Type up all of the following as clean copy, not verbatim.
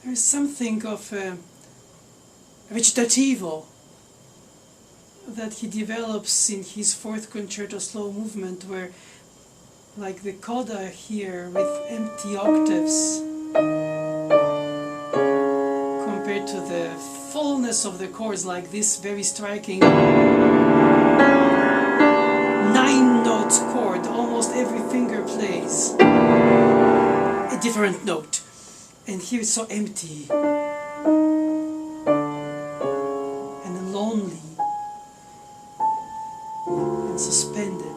There's something of vegetativo that he develops in his fourth concerto slow movement, where, like the coda here with empty octaves compared to the fullness of the chords, like this very striking 9-note chord. Almost every finger plays a different note, and here it's so empty and lonely and suspended.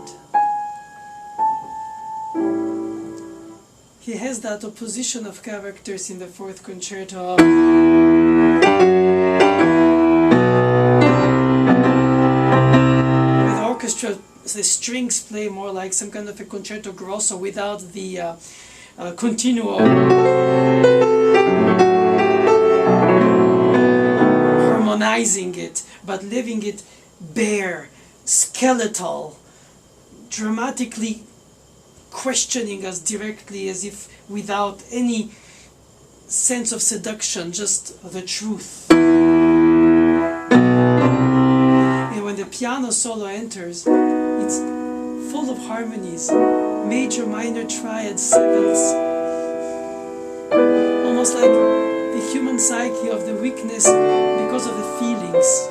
He has that opposition of characters in the fourth concerto. With orchestra, the strings play more like some kind of a concerto grosso without the continuo harmonizing it, but leaving it bare, skeletal, dramatically questioning us directly, as if without any sense of seduction, just the truth. And when the piano solo enters, it's full of harmonies, major, minor, triad, sevenths, almost like the human psyche of the weakness because of the feelings,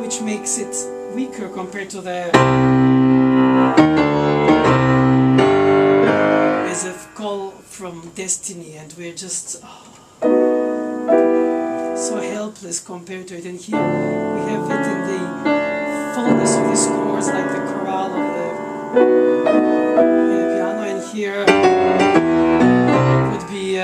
which makes it weaker compared to the as a call from destiny, and we're just so helpless compared to it. And here we have it in the fullness of these chords, like the chorale of the piano, and here would be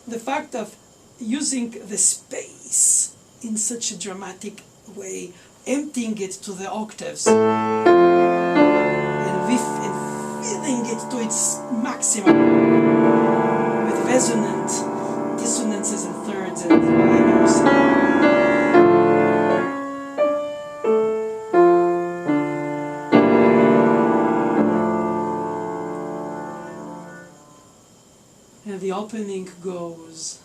the fact of using the space in such a dramatic way, emptying it to the octaves and filling it to its maximum with resonant dissonances and thirds and minors. And the opening goes.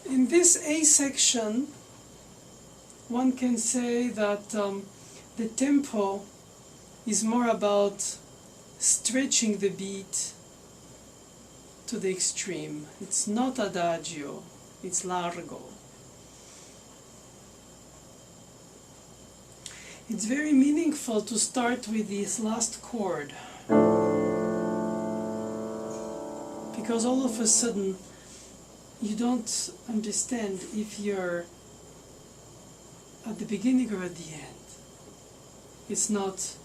In this A section, one can say that the tempo is more about stretching the beat to the extreme. It's not adagio, it's largo. It's very meaningful to start with this last chord, because all of a sudden you don't understand if you're at the beginning or at the end. It's not.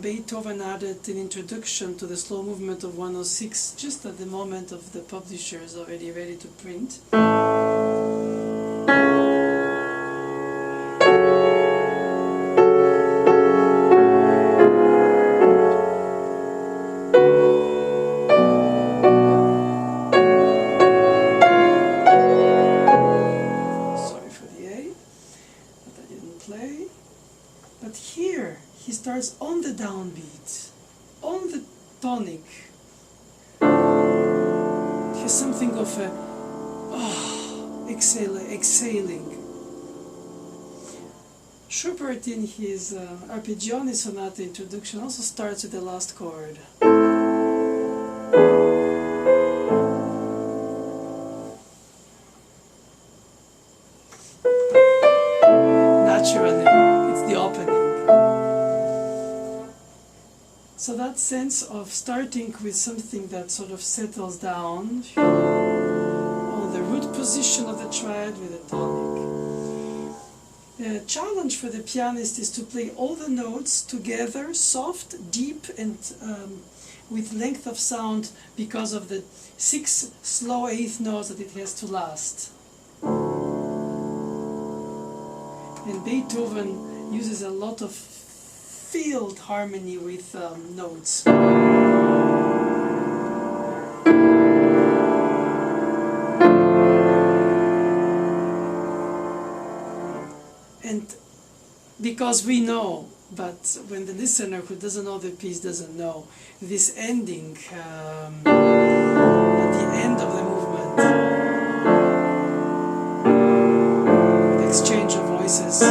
Beethoven added an introduction to the slow movement of 106 just at the moment of the publishers already ready to print. Starts on the downbeat, on the tonic. There's something of a exhaling. Schubert in his Arpeggione Sonata introduction also starts with the last chord. Naturally, it's the opening. So that sense of starting with something that sort of settles down on the root position of the triad with a tonic. The challenge for the pianist is to play all the notes together, soft, deep, and with length of sound, because of the 6 slow eighth notes that it has to last. And Beethoven uses a lot of field harmony with notes. And because we know, but when the listener who doesn't know the piece doesn't know, this ending at the end of the movement, the exchange of voices.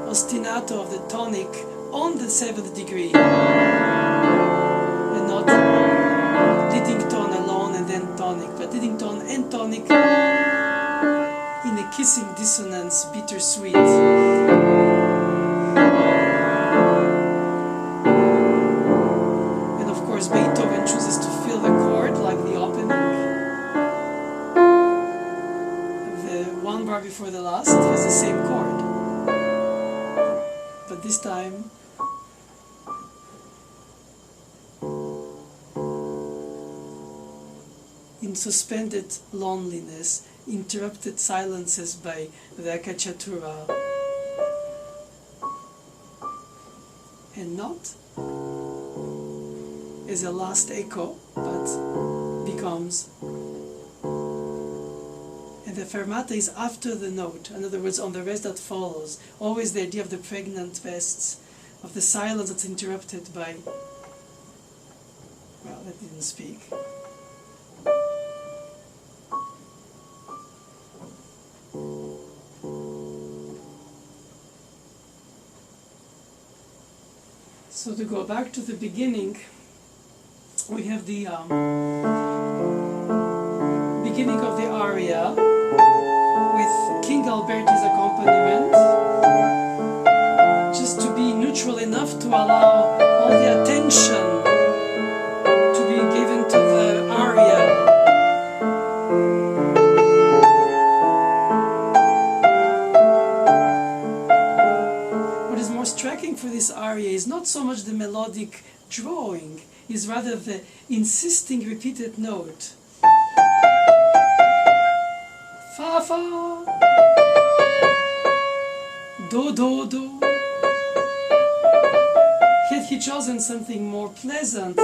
Ostinato of the tonic on the 7th degree, and not leading tone alone and then tonic, but leading tone and tonic in a kissing dissonance, bittersweet. And of course Beethoven chooses to fill the chord like the opening. The one bar before the last has the same chord. But this time, in suspended loneliness, interrupted silences by the Accaciatura, and not as a last echo, but becomes. And the fermata is after the note, in other words, on the rest that follows. Always the idea of the pregnant vests, of the silence that's interrupted by, well, that didn't speak. So to go back to the beginning, we have the beginning of the aria with King Alberti's accompaniment, just to be neutral enough to allow all the attention to be given to the aria. What is more striking for this aria is not so much the melodic drawing, is rather the insisting repeated note. Fa fa, do do do. Had he chosen something more pleasant,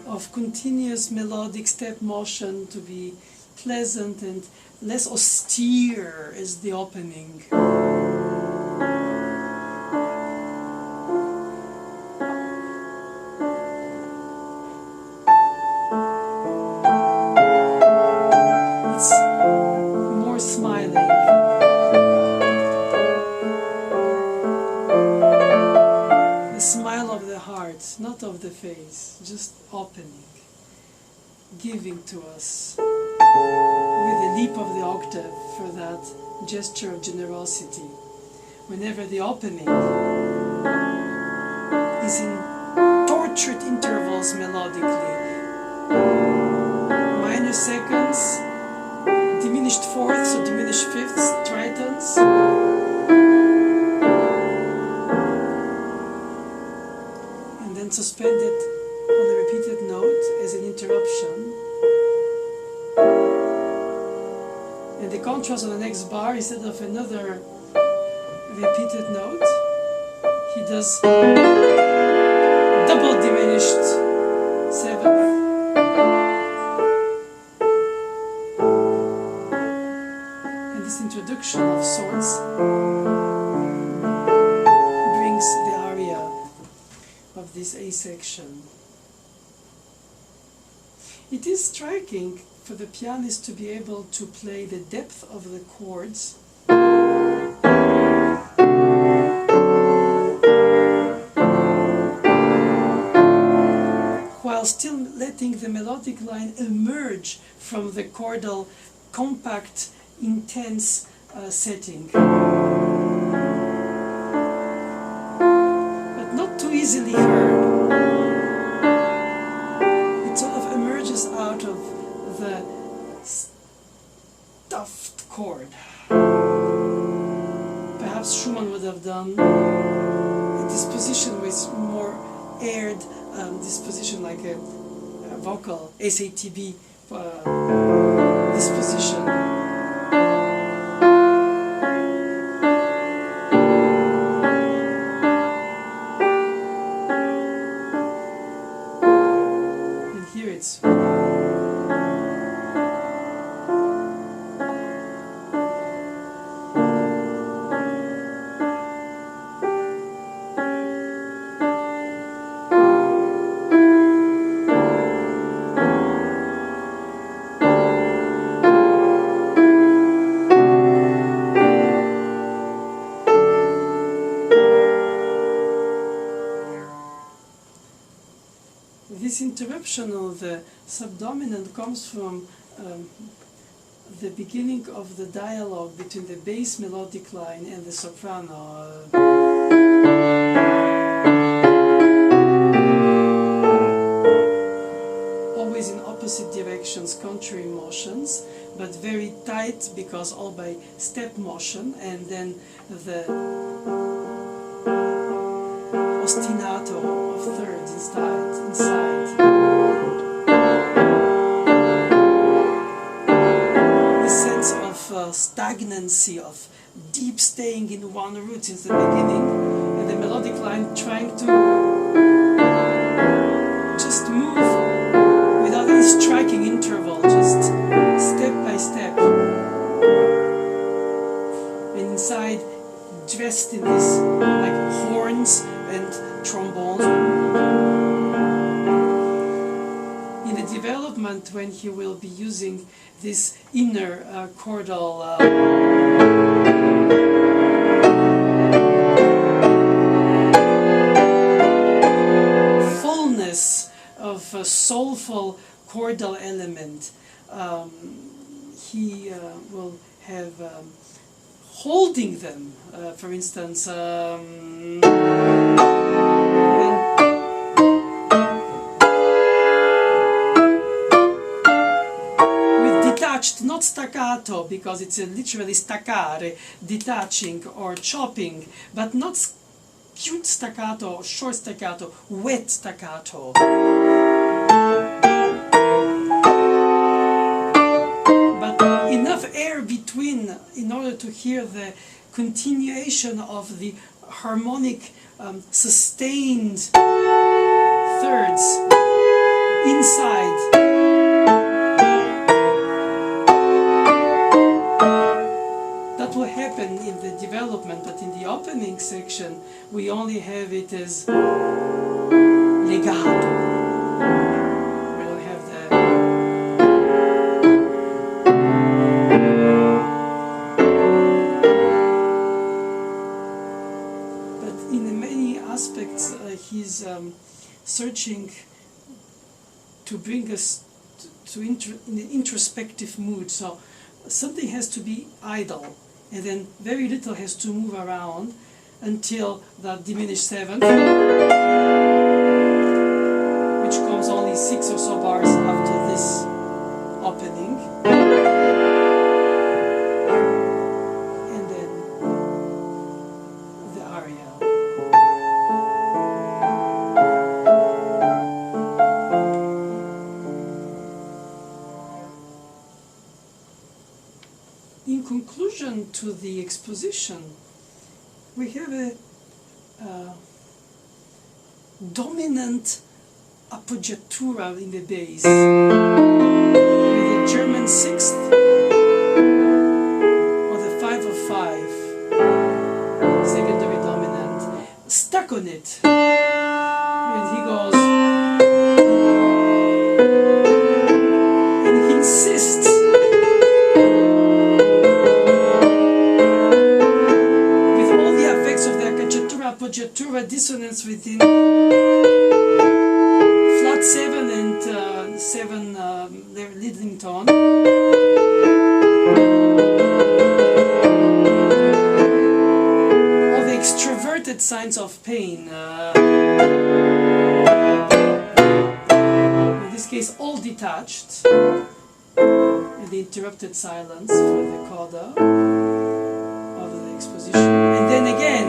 of continuous melodic step motion to be pleasant and less austere as the opening. It's more smiling. The smile of the heart, not of the face, just opening, giving to us with the leap of the octave for that gesture of generosity. Whenever the opening is in tortured intervals melodically, minor seconds, diminished fourths or diminished fifths, tritons, and then suspended on the repeated note as an interruption. And the contrast on the next bar, instead of another repeated note, he does double diminished seventh. And this introduction of sorts brings the aria of this A section. It is striking for the pianist to be able to play the depth of the chords while still letting the melodic line emerge from the chordal, compact, intense setting. But not too easily heard. It sort of emerges out of the stuffed chord. Perhaps Schumann would have done a disposition with more aired disposition, like a vocal SATB disposition. And here it's this interruption of the subdominant comes from the beginning of the dialogue between the bass melodic line and the soprano. Always in opposite directions, contrary motions, but very tight because all by step motion, and then the ostinato of thirds inside. stagnancy, of deep staying in one root since the beginning, and the melodic line trying to just move without any striking interval, just step by step. And inside, dressed in this like horns and trombones. In the development, when he will be using this inner chordal fullness of a soulful chordal element, he will have holding them, for instance, not staccato, because it's literally staccare, detaching or chopping, but not cute staccato, short staccato, wet staccato. But enough air between in order to hear the continuation of the harmonic, sustained thirds inside. Will happen in the development, but in the opening section we only have it as legato. We don't have the but in many aspects he's searching to bring us to in an introspective mood, so something has to be idle, and then very little has to move around until the diminished seventh, which comes only 6 or so bars after this opening, and then the aria. In conclusion to the exposition, we have a dominant appoggiatura in the bass, with a German sixth or the 5 of 5, secondary dominant, stuck on it, and he goes, and he insists appoggiatura dissonance within flat 7 and 7 leading tone, all the extroverted signs of pain, in this case all detached, and the interrupted silence for the coda of the exposition, and then again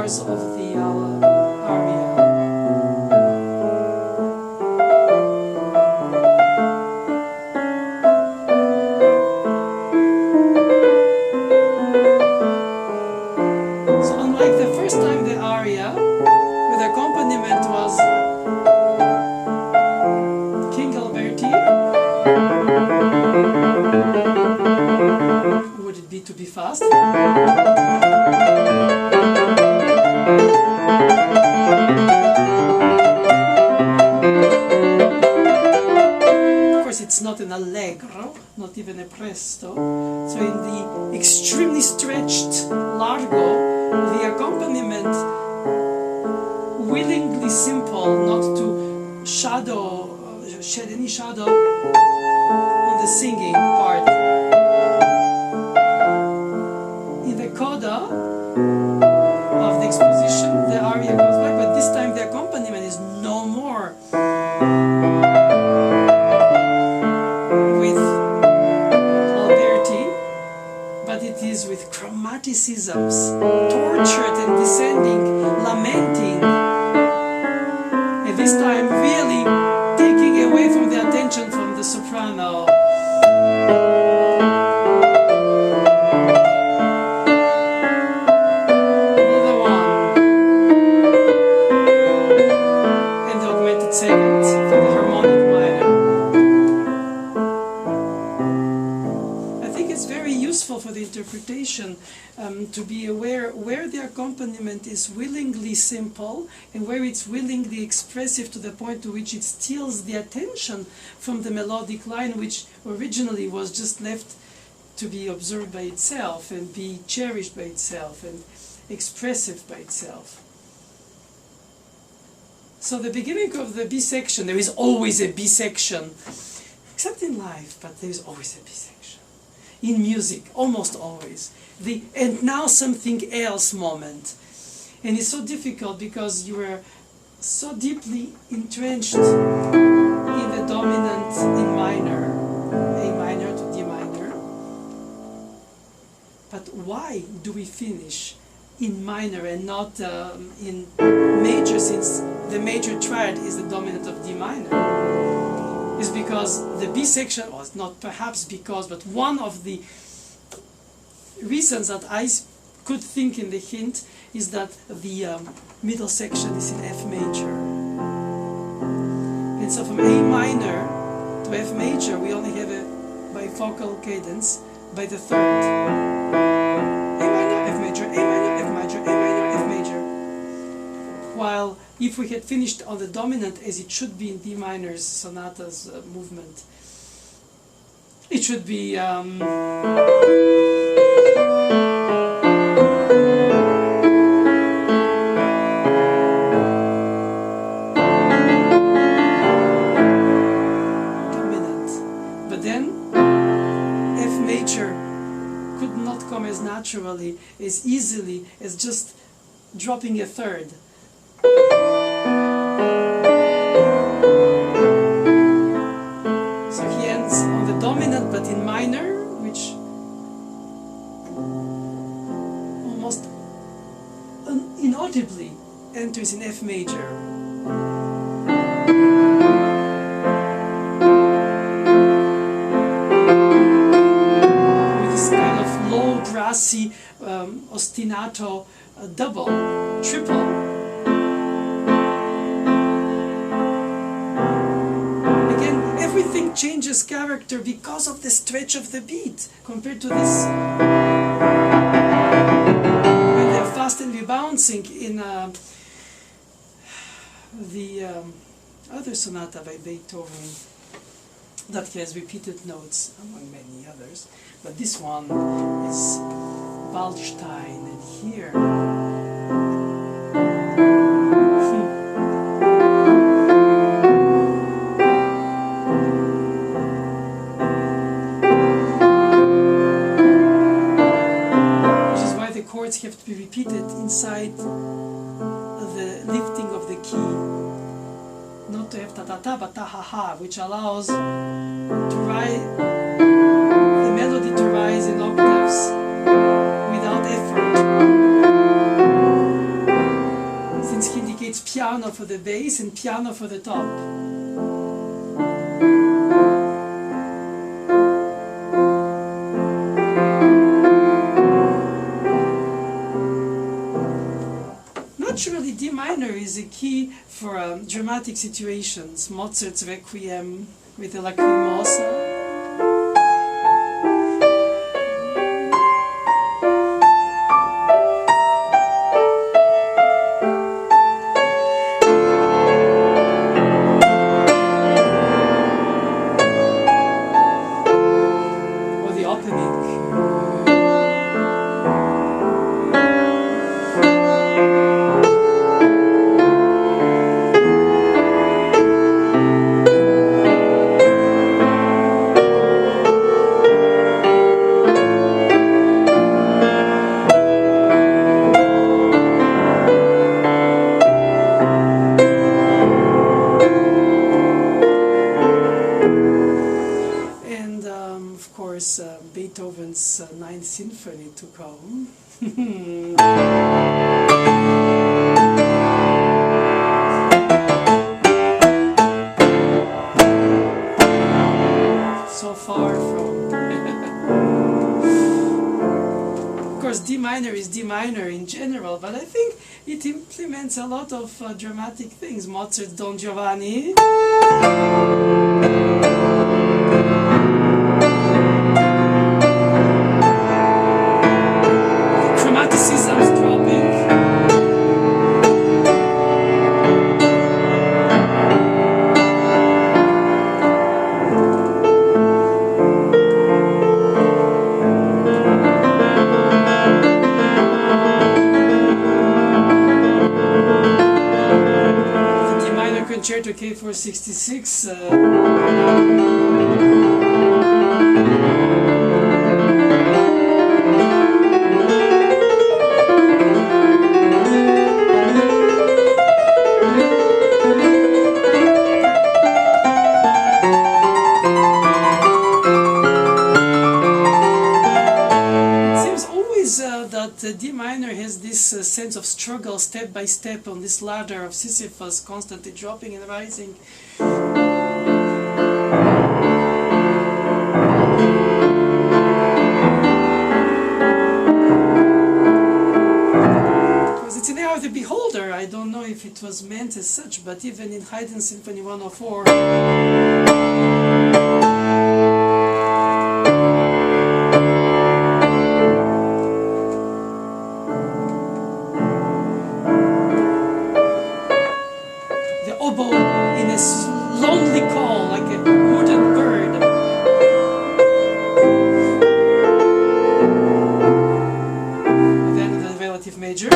of the aria. So unlike the first time the aria with accompaniment was King Alberti, would it be to be fast? It's not an allegro, not even a presto. So in the extremely stretched largo, the accompaniment, willingly simple, not to shed any shadow on the singing part. In the coda of the exposition, the aria goes back, but this time the accompaniment is no more with Alberti, but it is with chromaticisms, tortured and descending, lamenting, and this time really taking away from the attention from the soprano. Another one, and the augmented second for the harmonic minor. I think it's very useful for the interpretation to be aware where the accompaniment is willingly simple and where it's willingly expressive to the point to which it steals the attention from the melodic line, which originally was just left to be observed by itself and be cherished by itself and expressive by itself. So the beginning of the B section, there is always a B section, except in life, but there is always a B section. In music, almost always. The "and now something else" moment. And it's so difficult because you are so deeply entrenched in the dominant in minor, A minor to D minor. But why do we finish in minor and not in major, since the major triad is the dominant of D minor? Is because the B section, or not perhaps because, but one of the reasons that I could think in the hint is that the middle section is in F major. And so from A minor to F major we only have a bifocal cadence by the third. A minor, F major, A minor, F major, A minor, F major. While if we had finished on the dominant as it should be in D minor's sonatas movement, it should be dominant. But then F major could not come as naturally, as easily as just dropping a third. So he ends on the dominant but in minor, which almost inaudibly enters in F major. With this kind of low, brassy, ostinato, double, triple. Everything changes character because of the stretch of the beat compared to this when they're fast and rebouncing in the other sonata by Beethoven that has repeated notes among many others, but this one is Waldstein, and here chords have to be repeated inside the lifting of the key, not to have ta-ta-ta but ta-ha-ha, which allows to rise, the melody to rise in octaves without effort, since he indicates piano for the bass and piano for the top. Naturally, D minor is a key for dramatic situations. Mozart's Requiem with the Lacrimosa. Or the opening. Beethoven's Ninth Symphony to come. So far from... Of course, D minor is D minor in general, but I think it implements a lot of dramatic things. Mozart's Don Giovanni. Chromaticism is dropping. Concerto K466. That D minor has this sense of struggle step by step on this ladder of Sisyphus, constantly dropping and rising. Because it's in the eye of the beholder. I don't know if it was meant as such, but even in Haydn's Symphony 104, lonely call, like a wooden bird. And then the relative major.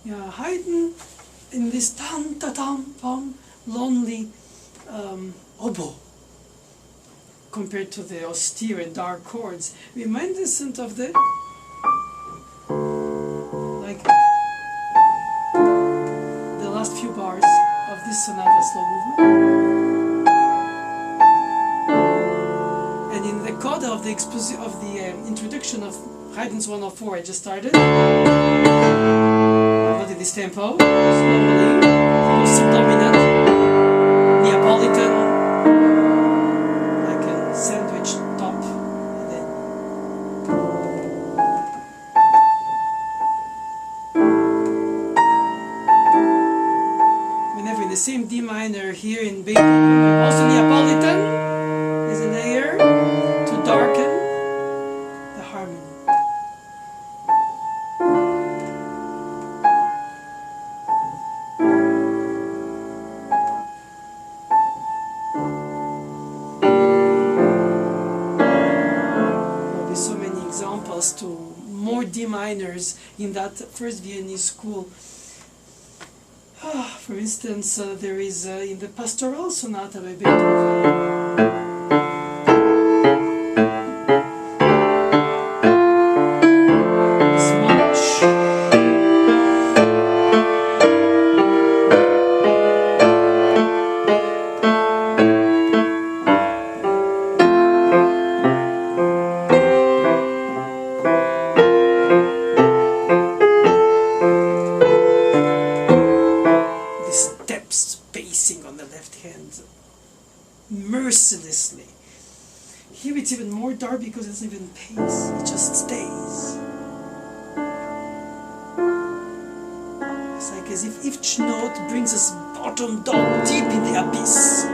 Yeah, Haydn in this tam-ta-tam-pam lonely oboe, compared to the austere and dark chords, reminiscent of the, like, the last few bars of this sonata slow movement. And in the coda of the introduction of Haydn's 104 I just started, not in this tempo, slowly, he goes subdominant, Neapolitan, like a sandwich top, and then whenever in the same D minor here in Beethoven, also Neapolitan, there's an air to darken the harmony. To more D minors in that first Viennese school. For instance, there is in the Pastoral Sonata by Beethoven, on the left hand mercilessly. Here it's even more dark because it's even pace, it just stays. It's like as if each note brings us bottom down deep in the abyss.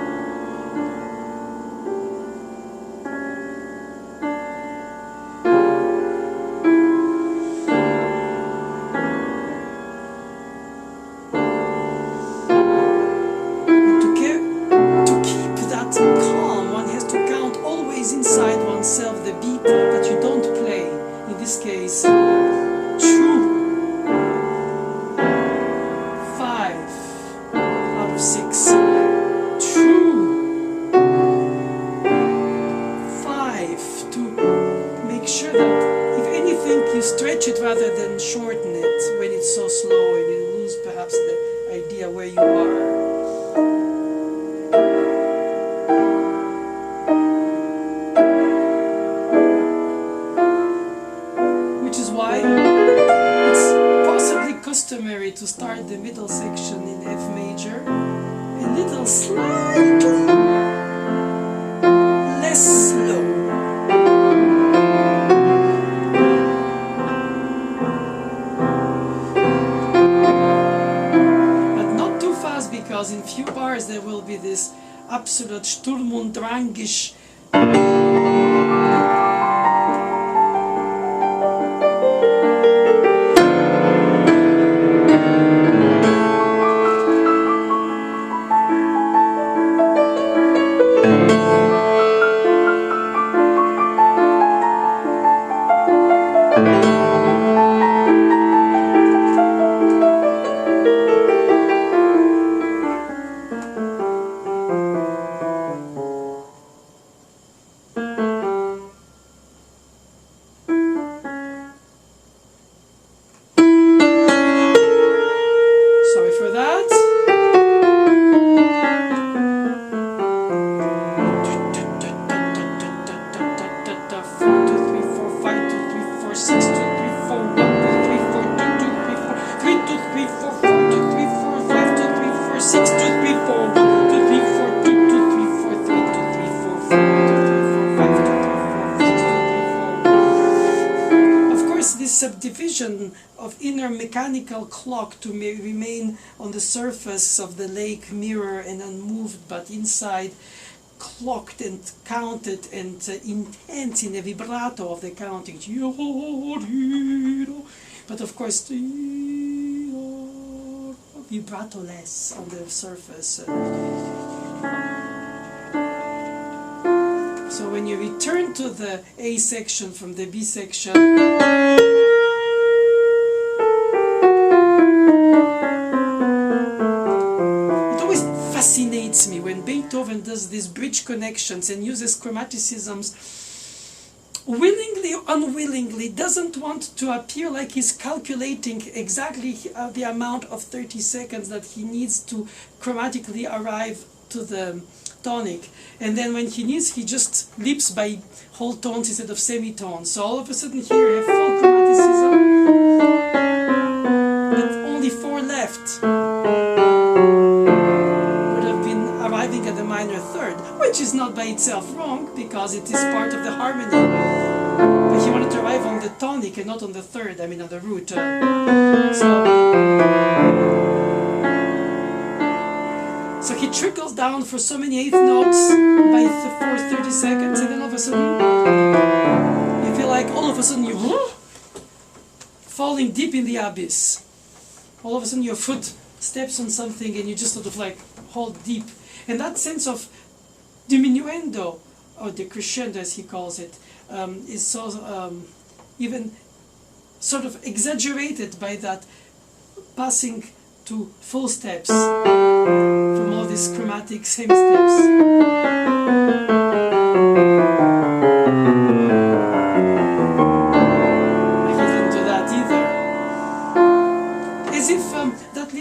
Inside oneself the beat that you don't play, in this case 2, 5 out of 6, 2, 5 to you are. Which is why it's possibly customary to start the middle section in F major a little slightly less slow. But not too fast, because in few bars there will be this absolute Sturm und Drangisch. Subdivision of inner mechanical clock to remain on the surface of the lake mirror and unmoved, but inside clocked and counted and intense in a vibrato of the counting, but of course vibrato less on the surface. So when you return to the A section from the B section, fascinates me when Beethoven does these bridge connections and uses chromaticisms willingly or unwillingly, doesn't want to appear like he's calculating exactly the amount of 30 seconds that he needs to chromatically arrive to the tonic, and then when he needs, he just leaps by whole tones instead of semitones. So all of a sudden here I have full chromaticism, but only 4 left. Arriving at the minor third, which is not by itself wrong, because it is part of the harmony. But he wanted to arrive on the tonic and not on the third, I mean on the root. So he trickles down for so many eighth notes for 30 seconds, and then all of a sudden you feel like all of a sudden you're falling deep in the abyss. All of a sudden your foot steps on something and you just sort of like hold deep. And that sense of diminuendo, or decrescendo as he calls it, is so even sort of exaggerated by that passing to full steps from all these chromatic same steps.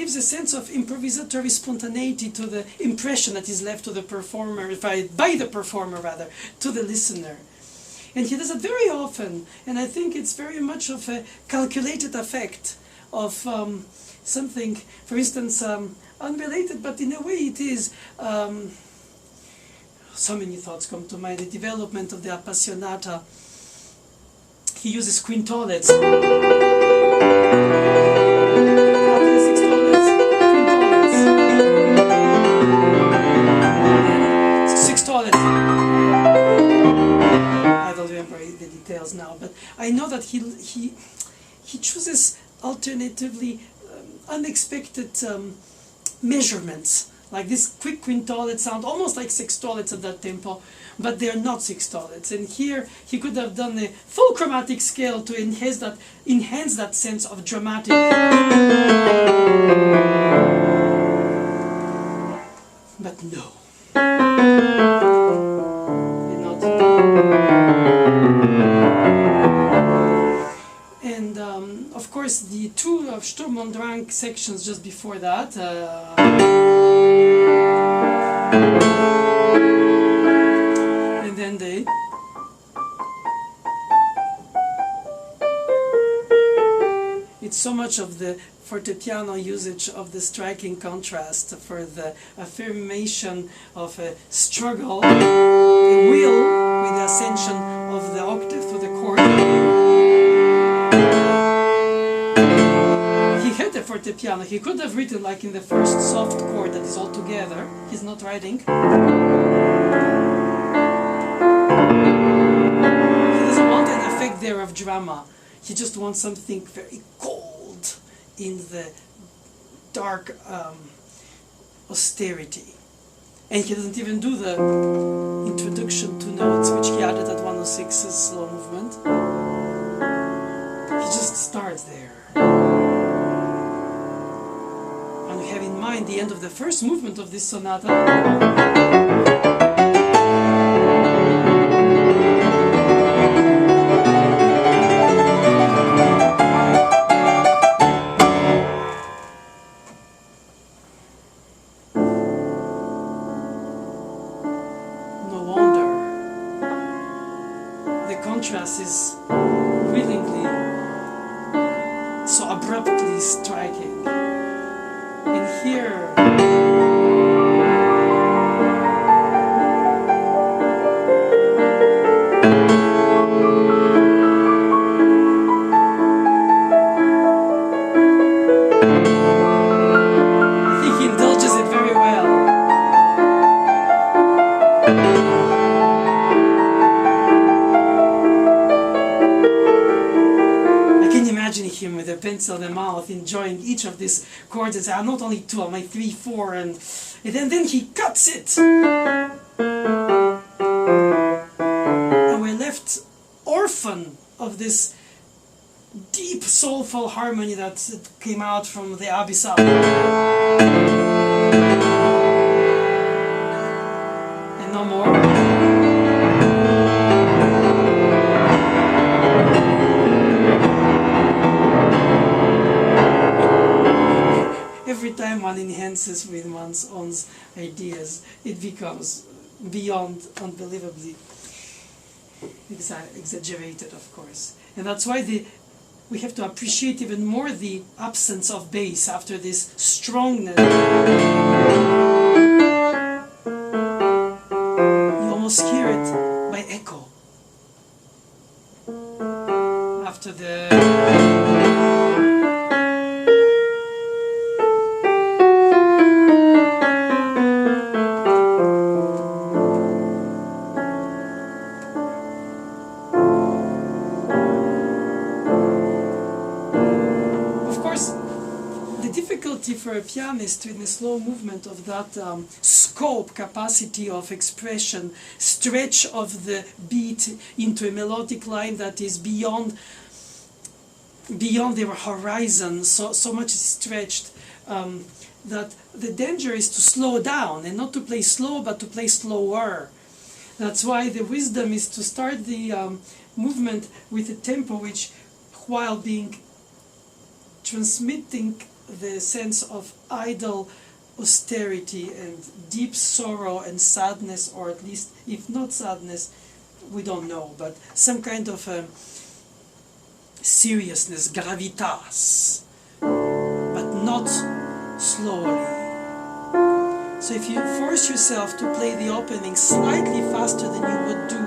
A sense of improvisatory spontaneity to the impression that is left to the performer, by the performer rather, to the listener. And he does it very often, and I think it's very much of a calculated effect of something, for instance, unrelated, but in a way it is. So many thoughts come to mind. The development of the Appassionata. He uses quintolets. I don't remember the details now, but I know that he chooses alternatively unexpected measurements, like this quick quintolet sound, almost like sextolets at that tempo, but they are not sextolets. And here he could have done a full chromatic scale to enhance that sense of dramatic. But no. And of course the two of Sturm und Drang sections just before that, And then they it's so much of the fortepiano usage of the striking contrast for the affirmation of a struggle, a will with the ascension of the octave to the chord. He had a fortepiano. He could have written like in the first soft chord that is all together. He's not writing. He doesn't want an effect there of drama. He just wants something very cold in the dark austerity. And he doesn't even do the introduction to notes, which he added at 106's slow movement. He just starts there. And we have in mind the end of the first movement of this sonata. Is willingly so abruptly striking, and here I think he indulges it very well. Him with a pencil in the mouth, enjoying each of these chords and say, "I'm not only two, I'm like 3, 4, and then he cuts it, and we're left orphan of this deep, soulful harmony that came out from the abyssal, and no more." Every time one enhances with one's own ideas, it becomes beyond unbelievably exaggerated, of course. And that's why we have to appreciate even more the absence of bass after this strongness. You almost hear it by echo. After the for a pianist in a slow movement of that scope, capacity of expression, stretch of the beat into a melodic line that is beyond their horizon, so much is stretched, that the danger is to slow down and not to play slow but to play slower. That's why the wisdom is to start the movement with a tempo which, while being transmitting the sense of idle austerity and deep sorrow and sadness, or at least, if not sadness, we don't know, but some kind of seriousness, gravitas, but not slowly. So if you force yourself to play the opening slightly faster than you would do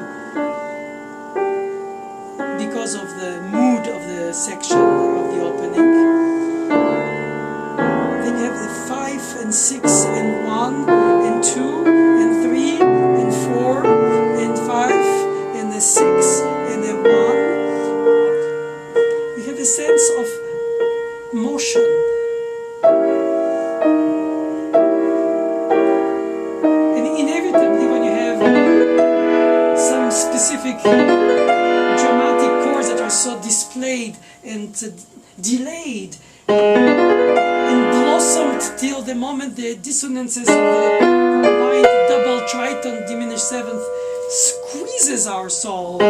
because of the mood of the section of the opening, then you have the 5 and 6 and 1 and 2 and 3 and 4 and 5 and the 6 and the 1. You have a sense of motion. And inevitably, when you have some specific dramatic chords that are so displayed and delayed and blossomed till the moment the dissonances of the combined double triton diminished seventh squeezes our soul,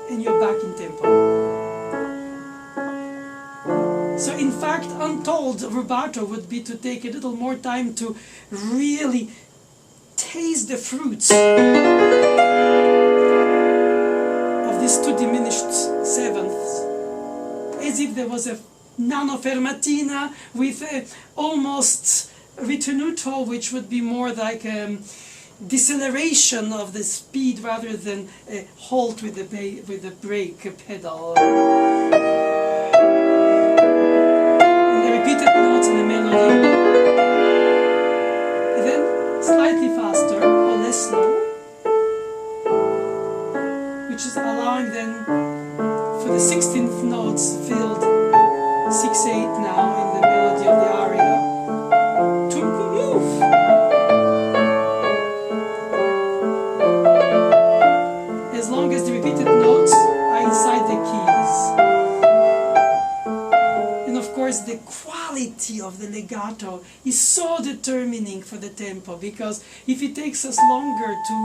and you're back in tempo. So in fact, untold rubato would be to take a little more time to really taste the fruits of these two diminished sevenths, as if there was a nano fermatina with a almost ritenuto, which would be more like a deceleration of the speed rather than a halt with the brake pedal. And the repeated notes in the melody, and then slightly faster or less slow, which is allowing then for the 16th notes filled 6/8 now in the melody of the aria to move. As long as the repeated notes are inside the keys. And of course the quality of the legato is so determining for the tempo, because if it takes us longer to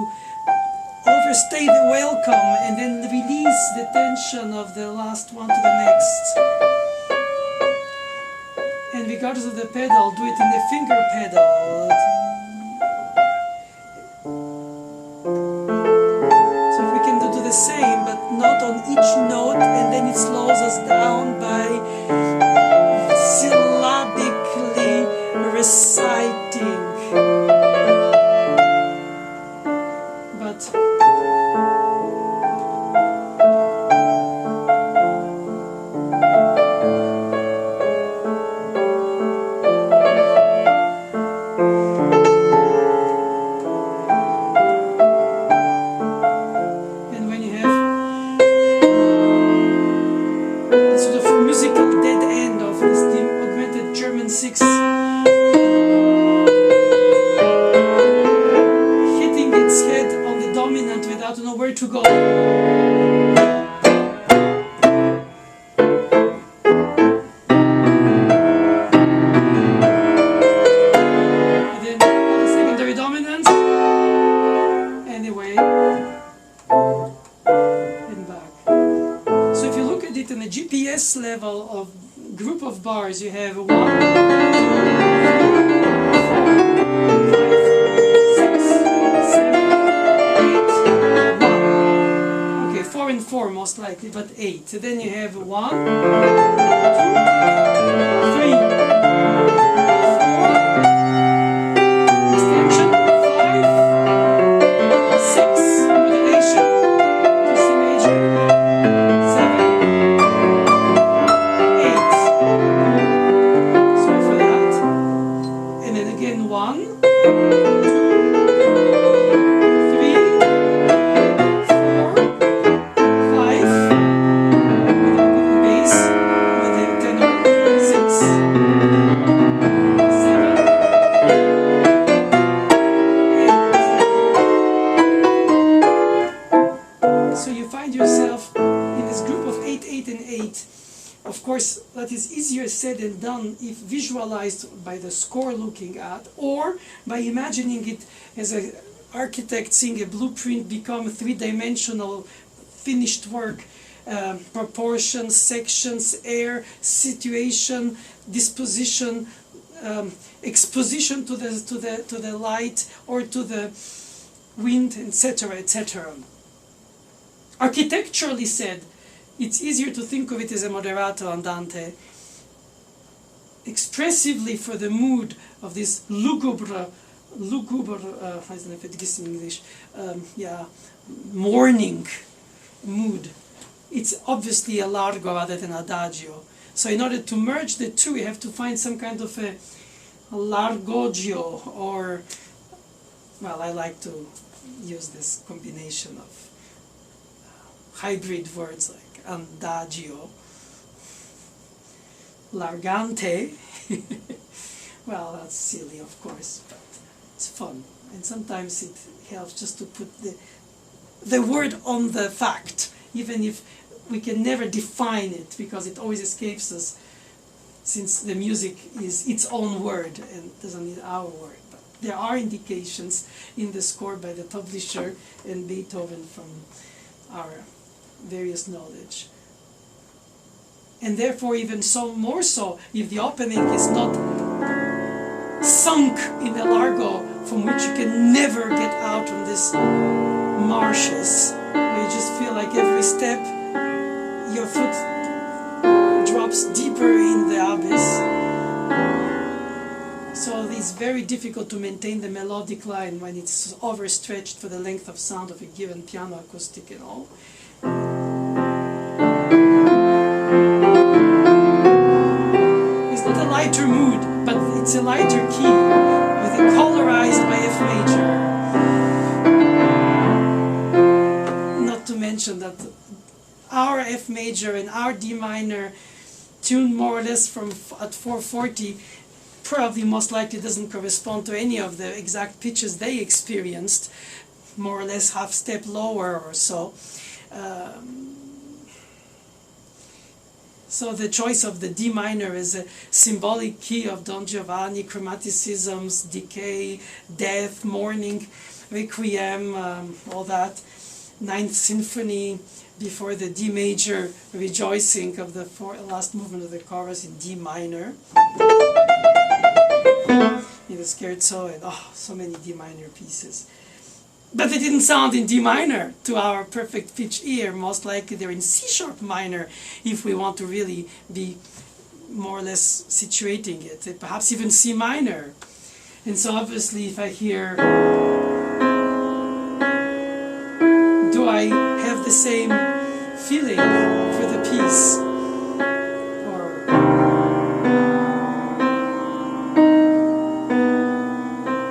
overstay the welcome and then release the tension of the last one to the next, and regardless of the pedal, do it in the finger pedal. So if we can do the same, but not on each note, and then it slows us down by syllabically reciting. But hitting its head on the dominant without knowing where to go. And then the secondary dominant. Anyway. And back. So if you look at it in a GPS level of group of bars, you have 1, 2, 3, 4, 5, 6, 7, 8, 1. Okay, 4 and 4 most likely, but 8. So then you have 1, 2, 3, 4, extension, 5, 6, modulation, to C major, 7, 8. Sorry for that. And then again 1, 2, 3, 4, 5. With the bass, with the tenor, 6, 7, 8. So you find yourself in this group of 8, 8, and 8. Of course, that is easier said than done if visualized by the score looking at, or by imagining it as an architect seeing a blueprint become three-dimensional finished work, proportions, sections, air, situation, disposition, exposition to the light or to the wind, etc., etc. Architecturally said, it's easier to think of it as a moderato andante. Expressively for the mood of this lugubre, I don't know if it gives in English, morning mood. It's obviously a largo rather than adagio. So in order to merge the two, you have to find some kind of a largogio, or, well, I like to use this combination of hybrid words like andagio, largante. Well, that's silly, of course, but it's fun, and sometimes it helps just to put the word on the fact, even if we can never define it, because it always escapes us, since the music is its own word and doesn't need our word. But there are indications in the score by the publisher and Beethoven from our various knowledge. And therefore even so more so if the opening is not sunk in a largo from which you can never get out on these marshes, where you just feel like every step your foot drops deeper in the abyss. So it's very difficult to maintain the melodic line when it's overstretched for the length of sound of a given piano acoustic and all. It's not a lighter mood, but it's a lighter key, with a colorized by F major. Not to mention that our F major and our D minor, tuned more or less from at 440, probably most likely doesn't correspond to any of the exact pitches they experienced, more or less half step lower or so. So the choice of the D minor is a symbolic key of Don Giovanni, chromaticisms, decay, death, mourning, requiem, all that. Ninth Symphony before the D major rejoicing of the last movement of the chorus in D minor. In the scherzo, and so many D minor pieces. But they didn't sound in D minor to our perfect pitch ear. Most likely they're in C sharp minor if we want to really be more or less situating it. Perhaps even C minor. And so obviously if I hear, do I have the same feeling for the piece?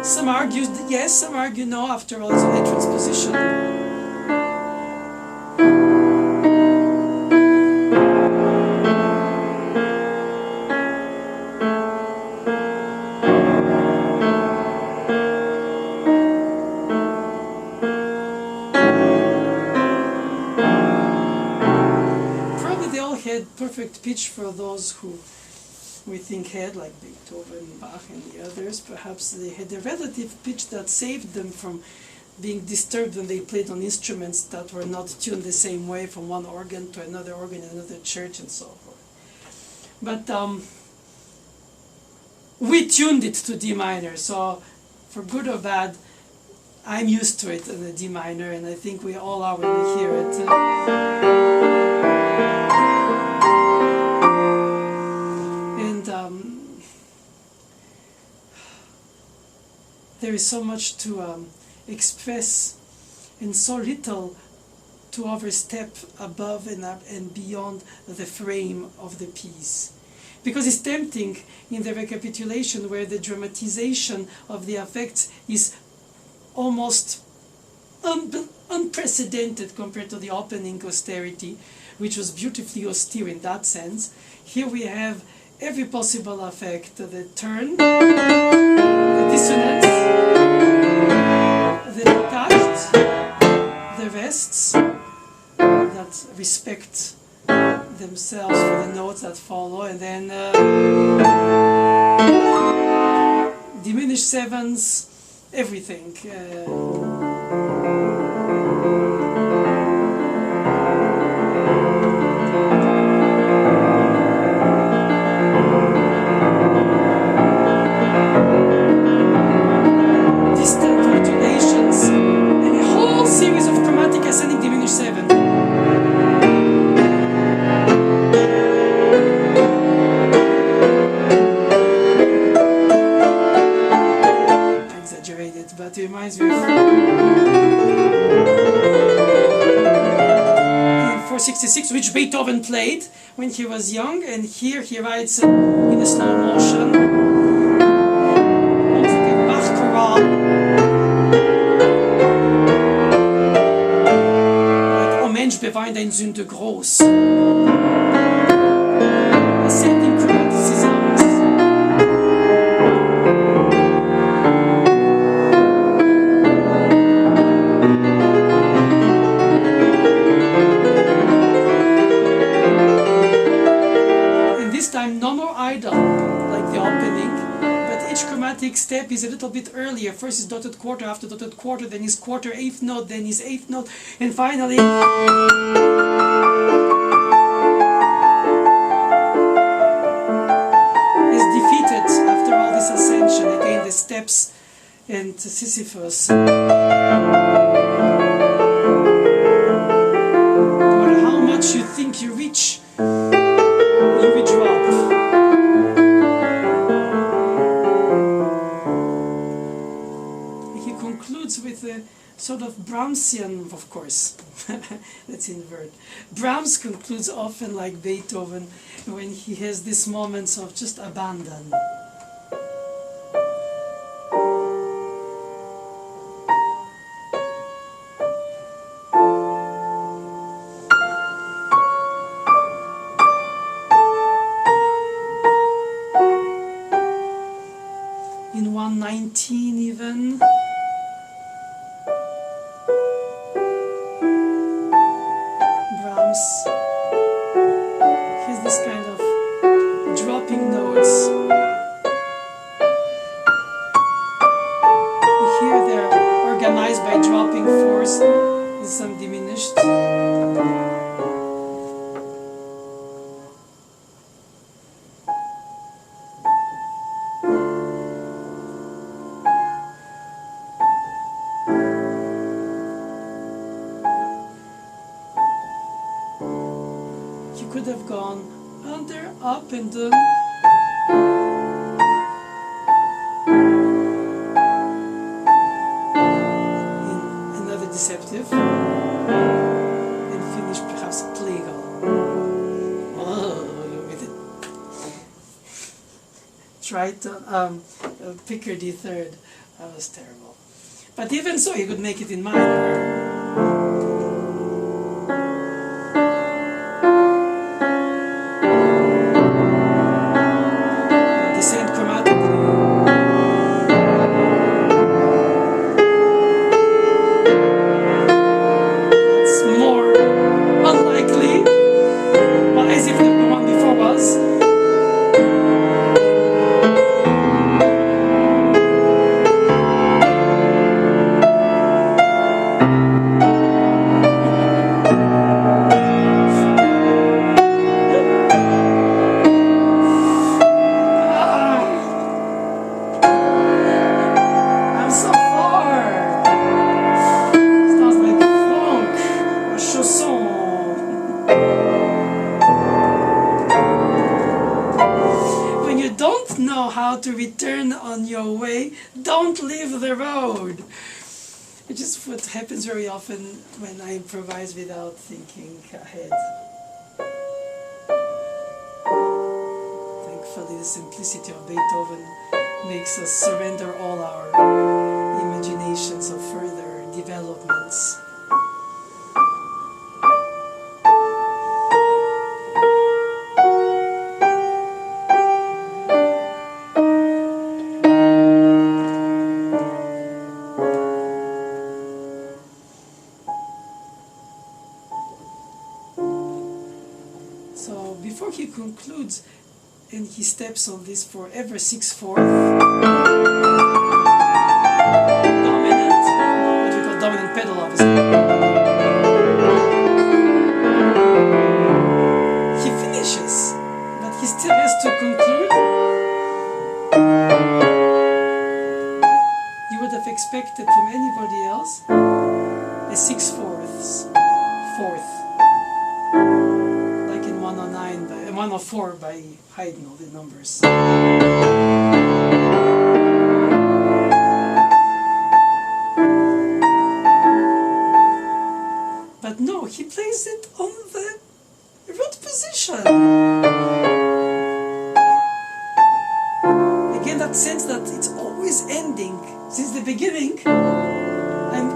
Some argue yes, some argue no, after all it's only transposition. Probably they all had perfect pitch for those who we think had, like Beethoven, Bach and the others. Perhaps they had a relative pitch that saved them from being disturbed when they played on instruments that were not tuned the same way from one organ to another organ in another church and so forth. But we tuned it to D minor, so for good or bad, I'm used to it in the D minor, and I think we all are when we hear it. There is so much to express and so little to overstep above and beyond the frame of the piece. Because it's tempting in the recapitulation where the dramatization of the effects is almost unprecedented compared to the opening austerity, which was beautifully austere in that sense. Here we have every possible effect, the turn, the dissonance, the detached, the rests that respect themselves for the notes that follow, and then diminished sevens, everything. But it reminds me of in 466, which Beethoven played when he was young, and here he writes in a slow motion, almost like a Bach chorale, like O Mensch, bewein deine Sünde groß. Ascending chromaticisms. No more idle, like the opening, but each chromatic step is a little bit earlier. First is dotted quarter, after dotted quarter, then is quarter eighth note, then is eighth note, and finally steps and Sisyphus. No matter how much you think you reach, you will drop. He concludes with a sort of Brahmsian, of course, let's invert. Brahms concludes often like Beethoven when he has these moments of just abandon. In 119 even. Has this kind of dropping notes. You hear they're organized by dropping fourths and some diminished. Could have gone under, up and down. In another deceptive. And finish perhaps plagal. Oh, with it. Triton, Picardy third. That was terrible. But even so, he could make it in minor. To return on your way, don't leave the road. Which is what happens very often when I improvise without thinking ahead. Thankfully, the simplicity of Beethoven makes us surrender all our imaginations of further developments. So before he concludes and he steps on this forever 6/4 dominant, what we call dominant pedal obviously, he finishes, but he still has to conclude. You would have expected from anybody else a 6/4, fourth. 104 by Haydn, all the numbers. But no, he plays it on the root position. Again, that sense that it's always ending. Since the beginning, I'm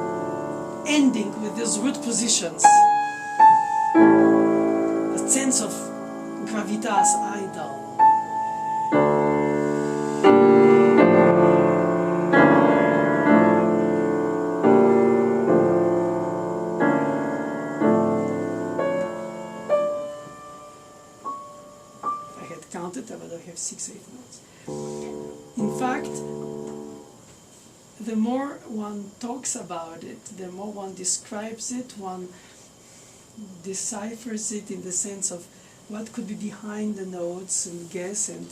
ending with these root positions. A sense of gravitas idol. If I had counted, I would have 6/8 notes. In fact, the more one talks about it, the more one describes it, one deciphers it in the sense of what could be behind the notes and guess, and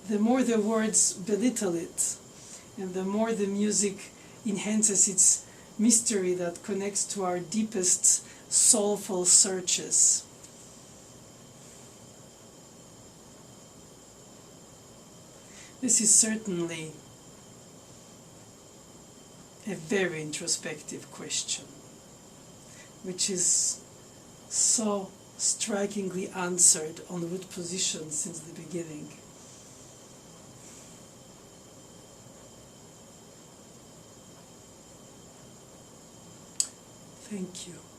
the more the words belittle it, and the more the music enhances its mystery that connects to our deepest soulful searches. This is certainly a very introspective question, which is so strikingly answered on root position since the beginning. Thank you.